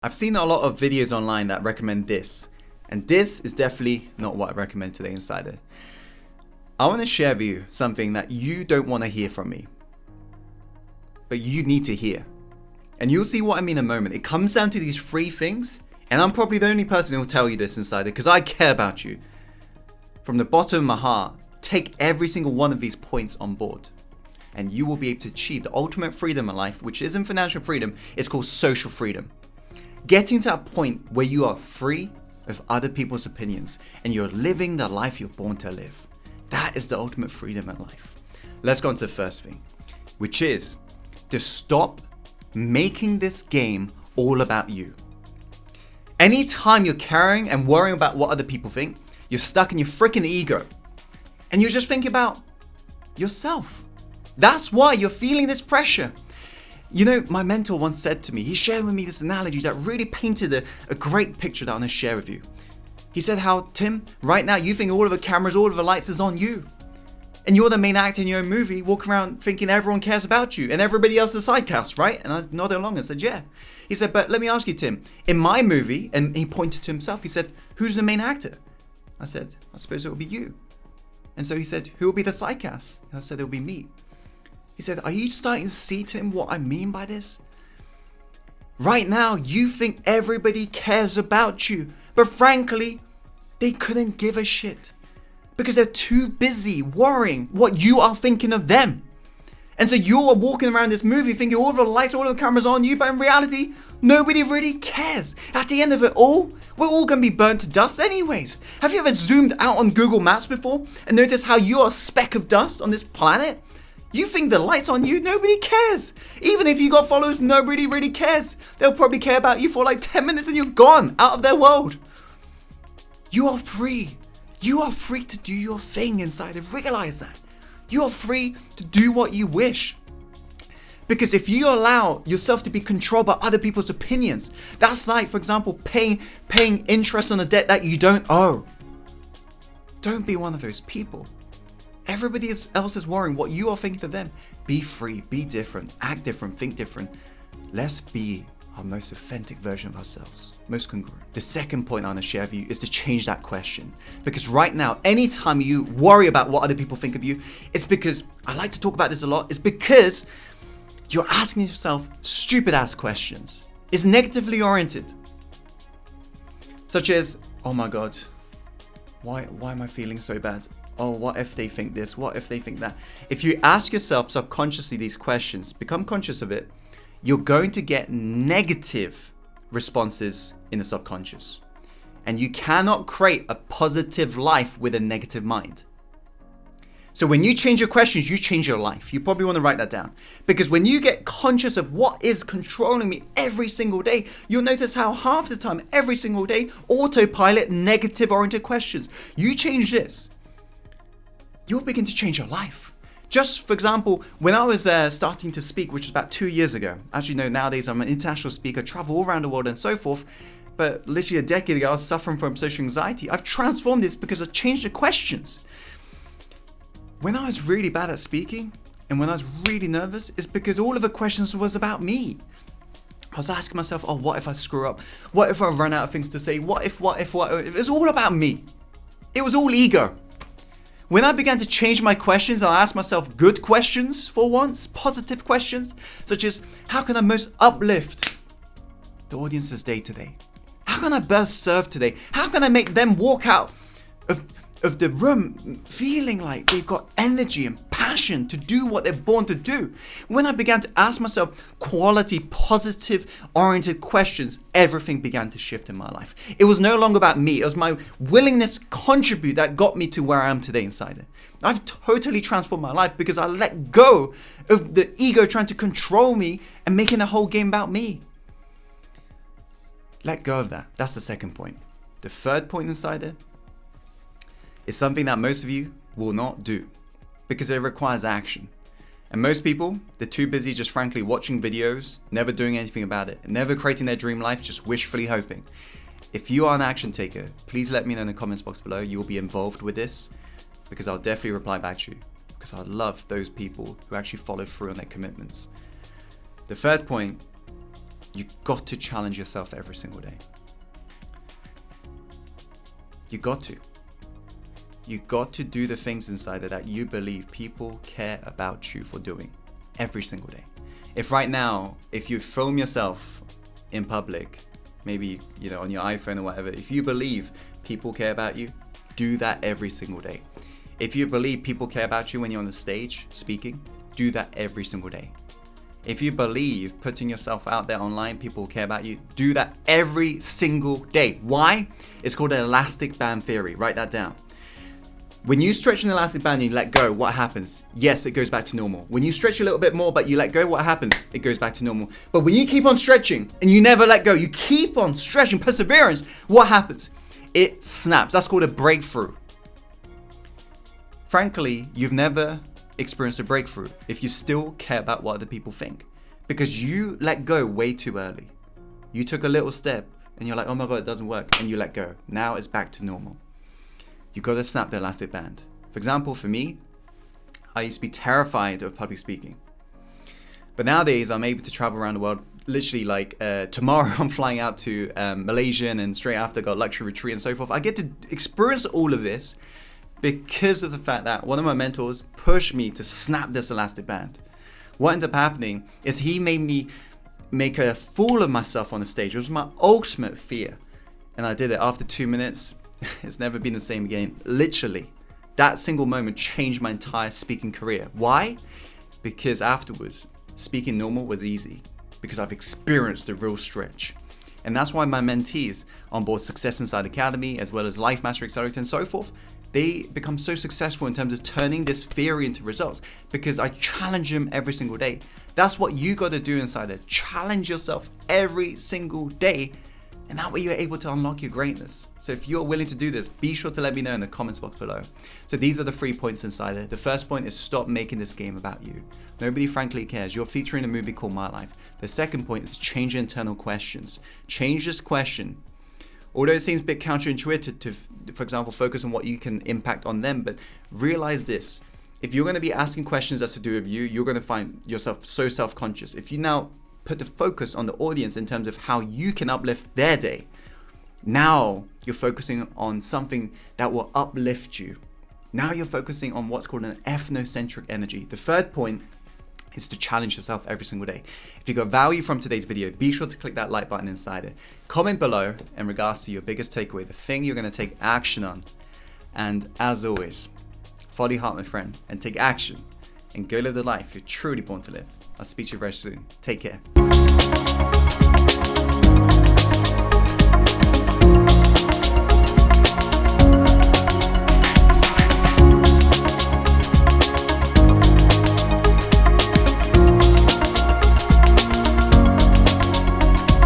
I've seen a lot of videos online that recommend this, and this is definitely not what I recommend to the insider. I want to share with you something that you don't want to hear from me, but you need to hear. And you'll see what I mean in a moment. It comes down to these three things, and I'm probably the only person who will tell you this, insider, because I care about you. From the bottom of my heart, take every single one of these points on board, and you will be able to achieve the ultimate freedom in life, which isn't financial freedom, it's called social freedom. Getting to a point where you are free of other people's opinions and you're living the life you're born to live. That is the ultimate freedom in life. Let's go on to the first thing, which is to stop making this game all about you. Anytime you're caring and worrying about what other people think, you're stuck in your freaking ego and you're just thinking about yourself. That's why you're feeling this pressure. You know, my mentor once said to me, he shared with me this analogy that really painted a great picture that I want to share with you. He said how, Tim, right now you think all of the cameras, all of the lights is on you. And you're the main actor in your own movie, walking around thinking everyone cares about you and everybody else is a sidecast, right? And I nodded along and said, yeah. He said, but let me ask you, Tim, in my movie, and he pointed to himself, he said, who's the main actor? I said, I suppose it will be you. And so he said, who will be the sidecast? And I said, it will be me. He said, are you starting to see, Tim, what I mean by this? Right now, you think everybody cares about you, but frankly, they couldn't give a shit because they're too busy worrying what you are thinking of them. And so you're walking around this movie thinking all of the lights, all of the cameras on you, but in reality, nobody really cares. At the end of it all, we're all going to be burnt to dust anyways. Have you ever zoomed out on Google Maps before and noticed how you are a speck of dust on this planet? You think the light's on you, nobody cares. Even if you got followers, nobody really cares. They'll probably care about you for like 10 minutes and you're gone, out of their world. You are free. You are free to do your thing inside and realize that. You are free to do what you wish. Because if you allow yourself to be controlled by other people's opinions, that's like, for example, paying interest on a debt that you don't owe. Don't be one of those people. Everybody else is worrying what you are thinking of them. Be free, be different, act different, think different. Let's be our most authentic version of ourselves, most congruent. The second point I want to share with you is to change that question. Because right now, anytime you worry about what other people think of you, it's because, I like to talk about this a lot, it's because you're asking yourself stupid ass questions. It's negatively oriented. Such as, oh my God, why am I feeling so bad? Oh, what if they think this? What if they think that? If you ask yourself subconsciously these questions, become conscious of it, you're going to get negative responses in the subconscious. And you cannot create a positive life with a negative mind. So when you change your questions, you change your life. You probably want to write that down. Because when you get conscious of what is controlling me every single day, you'll notice how half the time, every single day, autopilot negative oriented questions. You change this, you'll begin to change your life. Just for example, when I was starting to speak, which was about 2 years ago, as you know, nowadays I'm an international speaker, travel all around the world and so forth, but literally a decade ago I was suffering from social anxiety. I've transformed this because I've changed the questions. When I was really bad at speaking and when I was really nervous, it's because all of the questions was about me. I was asking myself, oh, what if I screw up? What if I run out of things to say? What if? It was all about me. It was all ego. When I began to change my questions, I asked myself good questions for once, positive questions, such as, how can I most uplift the audience's day today? How can I best serve today? How can I make them walk out of the room feeling like they've got energy and passion to do what they're born to do? When I began to ask myself quality, positive oriented questions, everything began to shift in my life. It was no longer about me. It was my willingness to contribute that got me to where I am today inside it. I've totally transformed my life because I let go of the ego trying to control me and making the whole game about me. Let go of that. That's the second point. The third point inside it, it's something that most of you will not do because it requires action. And most people, they're too busy just frankly watching videos, never doing anything about it, never creating their dream life, just wishfully hoping. If you are an action taker, please let me know in the comments box below. You'll be involved with this because I'll definitely reply back to you because I love those people who actually follow through on their commitments. The third point You got to challenge yourself every single day. You got to. You got to do the things inside that you believe people care about you for doing every single day. If right now, if you film yourself in public, maybe, on your iPhone or whatever, if you believe people care about you, do that every single day. If you believe people care about you when you're on the stage speaking, do that every single day. If you believe putting yourself out there online, people care about you, do that every single day. Why? It's called an elastic band theory. Write that down. When you stretch an elastic band and you let go, what happens? Yes, it goes back to normal. When you stretch a little bit more, but you let go, what happens? It goes back to normal. But when you keep on stretching and you never let go, you keep on stretching, perseverance, what happens? It snaps. That's called a breakthrough. Frankly, you've never experienced a breakthrough if you still care about what other people think, because you let go way too early. You took a little step and you're like, oh my God, it doesn't work. And you let go. Now it's back to normal. You got to snap the elastic band. For example, for me, I used to be terrified of public speaking. But nowadays I'm able to travel around the world. Literally, tomorrow I'm flying out to Malaysia, and then straight after got luxury retreat and so forth. I get to experience all of this because of the fact that one of my mentors pushed me to snap this elastic band. What ended up happening is he made me make a fool of myself on the stage. It was my ultimate fear. And I did it. After 2 minutes, it's never been the same again. Literally, that single moment changed my entire speaking career. Why? Because afterwards, speaking normal was easy, because I've experienced the real stretch. And that's why my mentees on board Success Inside Academy, as well as Life Mastery Accelerator and so forth, they become so successful in terms of turning this theory into results, because I challenge them every single day. That's what you got to do inside there. Challenge yourself every single day, and that way you're able to unlock your greatness. So if you're willing to do this, be sure to let me know in the comments box below. So these are the 3 points inside there. The first point is stop making this game about you. Nobody frankly cares. You're featuring a movie called My Life. The second point is change your internal questions. Change this question. Although it seems a bit counterintuitive to, for example, focus on what you can impact on them, but realize this. If you're going to be asking questions that's to do with you, you're going to find yourself so self-conscious. If you now put the focus on the audience in terms of how you can uplift their day, now you're focusing on something that will uplift you. Now you're focusing on what's called an ethnocentric energy. The third point is to challenge yourself every single day. If you got value from today's video, be sure to click that like button inside it. Comment below in regards to your biggest takeaway, the thing you're going to take action on. And as always, follow your heart, my friend, and take action and go live the life you're truly born to live. I'll speak to you very soon. Take care.